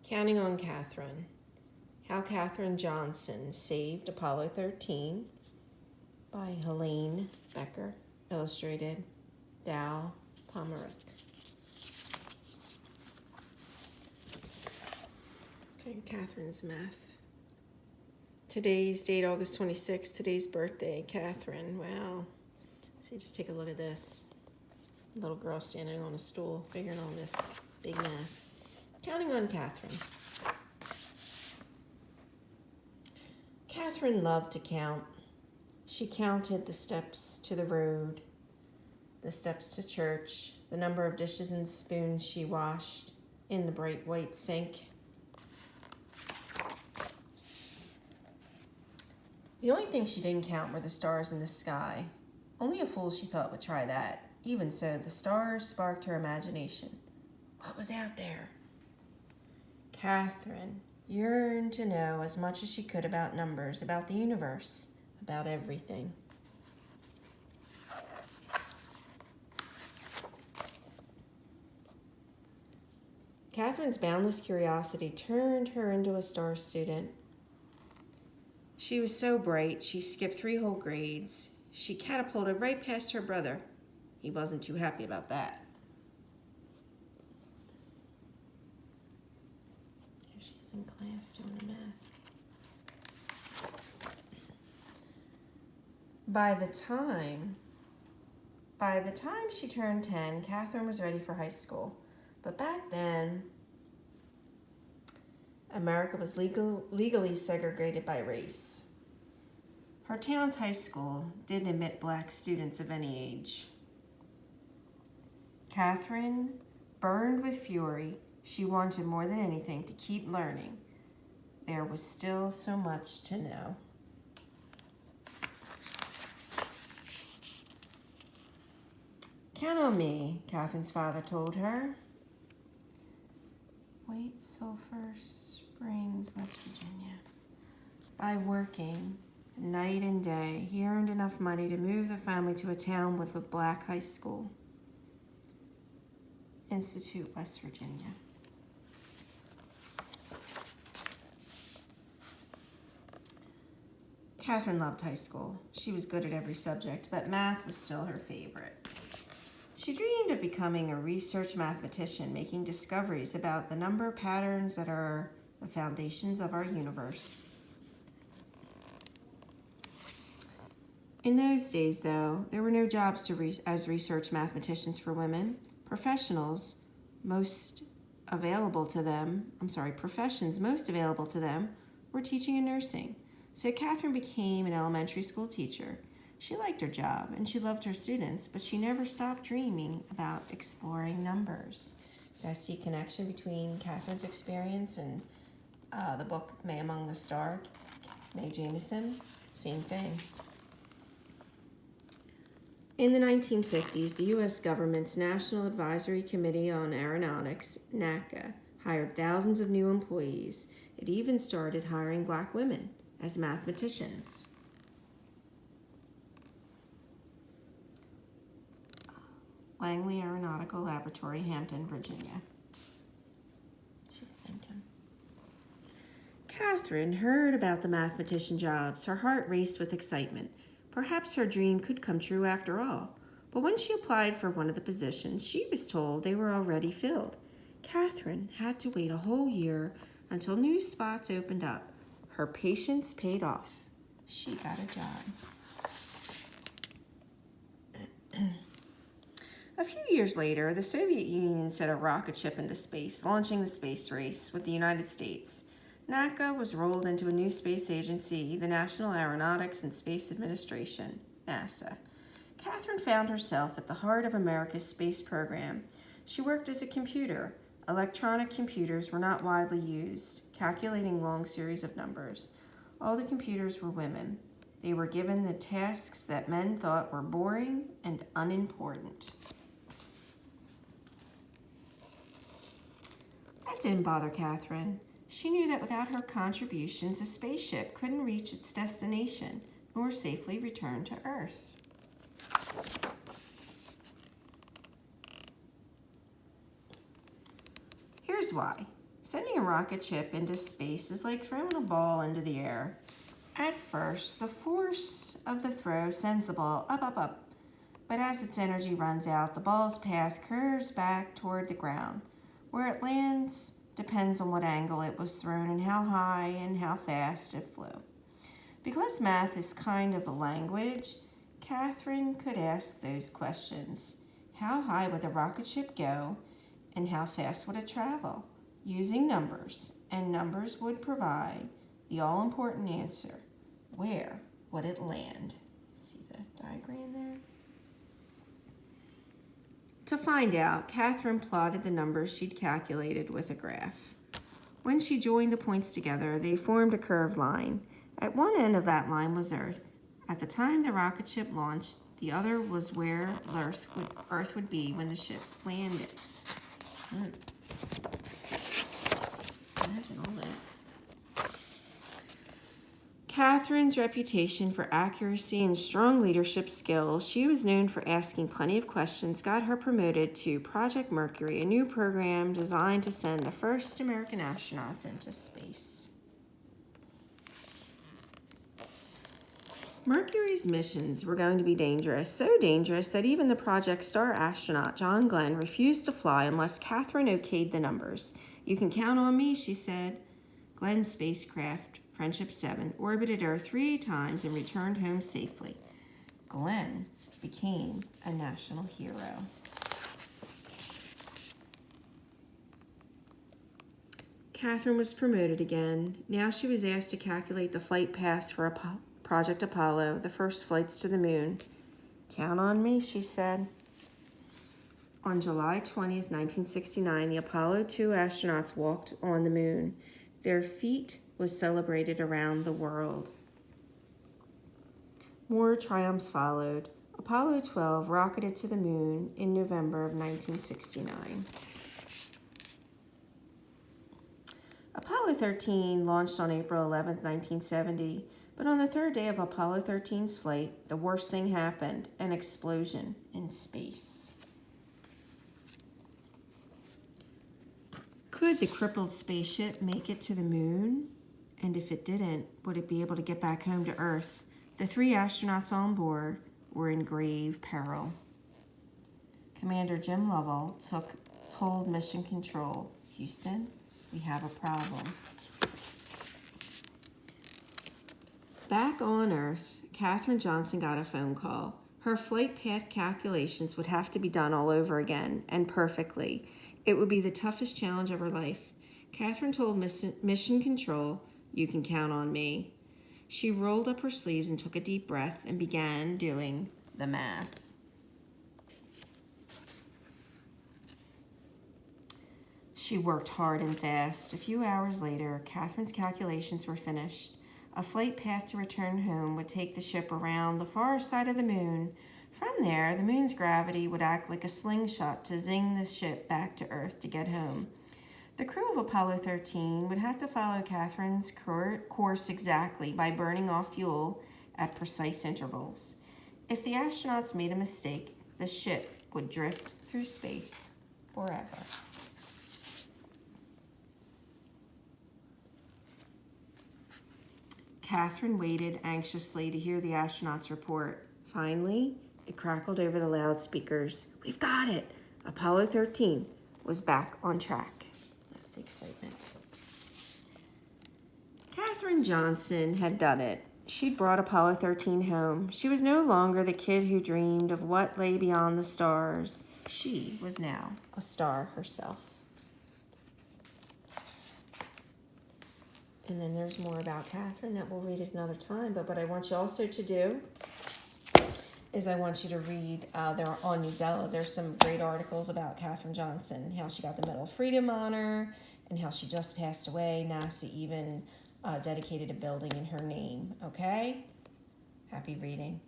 Counting on Katherine. How Katherine Johnson Saved Apollo 13 by Helene Becker. Illustrated, Dow Pomerick. Okay, Katherine's math. Today's date, August 26th. Today's birthday, Katherine. Wow. So just take a look at this. Little girl standing on a stool, figuring all this big math. Counting on Katherine. Katherine loved to count. She counted the steps to the road, the steps to church, the number of dishes and spoons she washed in the bright white sink. The only thing she didn't count were the stars in the sky. Only a fool, she thought, would try that. Even so, the stars sparked her imagination. What was out there? Katherine yearned to know as much as she could about numbers, about the universe, about everything. Katherine's boundless curiosity turned her into a star student. She was so bright, she skipped 3 whole grades. She catapulted right past her brother. He wasn't too happy about that. Here she is in class doing the math. By the time she turned 10, Katherine was ready for high school. But back then, America was legally segregated by race. Her town's high school didn't admit black students of any age. Katherine burned with fury. She wanted more than anything to keep learning. There was still so much to know. Count on me, Katherine's father told her. White Sulphur Springs, West Virginia. By working night and day, he earned enough money to move the family to a town with a black high school. Institute, West Virginia. Katherine loved high school. She was good at every subject, but math was still her favorite. She dreamed of becoming a research mathematician, making discoveries about the number patterns that are the foundations of our universe. In those days, though, there were no jobs as research mathematicians for women. Professions most available to them were teaching and nursing. So Katherine became an elementary school teacher. She liked her job and she loved her students, but she never stopped dreaming about exploring numbers. You guys see a connection between Katherine's experience and the book May Among the Stars, Mae Jemison? Same thing. In the 1950s, the U.S. government's National Advisory Committee on Aeronautics, NACA, hired thousands of new employees. It even started hiring black women as mathematicians. Langley Aeronautical Laboratory, Hampton, Virginia. She's thinking. Katherine heard about the mathematician jobs. Her heart raced with excitement. Perhaps her dream could come true after all. But when she applied for one of the positions, she was told they were already filled. Katherine had to wait a whole year until new spots opened up. Her patience paid off. She got a job. A few years later, the Soviet Union sent a rocket ship into space, launching the space race with the United States. NACA was rolled into a new space agency, the National Aeronautics and Space Administration, NASA. Katherine found herself at the heart of America's space program. She worked as a computer. Electronic computers were not widely used, calculating long series of numbers. All the computers were women. They were given the tasks that men thought were boring and unimportant. That didn't bother Katherine. She knew that without her contributions, a spaceship couldn't reach its destination nor safely return to Earth. Here's why. Sending a rocket ship into space is like throwing a ball into the air. At first, the force of the throw sends the ball up, up, up. But as its energy runs out, the ball's path curves back toward the ground. Where it lands depends on what angle it was thrown and how high and how fast it flew. Because math is kind of a language, Katherine could ask those questions. How high would the rocket ship go, and how fast would it travel? Using numbers, and numbers would provide the all-important answer. Where would it land? See the diagram there? To find out, Katherine plotted the numbers she'd calculated with a graph. When she joined the points together, they formed a curved line. At one end of that line was Earth. At the time the rocket ship launched, the other was where Earth would be when the ship landed. Imagine all that. Katherine's reputation for accuracy and strong leadership skills, she was known for asking plenty of questions, got her promoted to Project Mercury, a new program designed to send the first American astronauts into space. Mercury's missions were going to be dangerous, so dangerous that even the Project Star astronaut John Glenn refused to fly unless Katherine okayed the numbers. You can count on me, she said. Glenn's spacecraft, Friendship 7, orbited Earth 3 times and returned home safely. Glenn became a national hero. Katherine was promoted again. Now she was asked to calculate the flight paths for Project Apollo, the first flights to the moon. Count on me, she said. On July 20th, 1969, the Apollo 2 astronauts walked on the moon. Their feat was celebrated around the world. More triumphs followed. Apollo 12 rocketed to the moon in November of 1969. Apollo 13 launched on April 11th, 1970. But on the third day of Apollo 13's flight, the worst thing happened, an explosion in space. Could the crippled spaceship make it to the moon? And if it didn't, would it be able to get back home to Earth? The 3 astronauts on board were in grave peril. Commander Jim Lovell told Mission Control, Houston, we have a problem. Back on Earth, Katherine Johnson got a phone call. Her flight path calculations would have to be done all over again, and perfectly. It would be the toughest challenge of her life. Katherine told Mission Control, you can count on me. She rolled up her sleeves and took a deep breath and began doing the math. She worked hard and fast. A few hours later, Katherine's calculations were finished. A flight path to return home would take the ship around the far side of the moon. From there, the moon's gravity would act like a slingshot to zing the ship back to Earth to get home. The crew of Apollo 13 would have to follow Katherine's course exactly by burning off fuel at precise intervals. If the astronauts made a mistake, the ship would drift through space forever. Katherine waited anxiously to hear the astronauts' report. Finally, it crackled over the loudspeakers. We've got it! Apollo 13 was back on track. That's the excitement. Katherine Johnson had done it. She'd brought Apollo 13 home. She was no longer the kid who dreamed of what lay beyond the stars. She was now a star herself. And then there's more about Katherine that we'll read at another time. But what I want you also to do is I want you to read, they're on Newsella, there's some great articles about Katherine Johnson, how she got the Medal of Freedom honor, and how she just passed away. NASA even dedicated a building in her name, okay? Happy reading.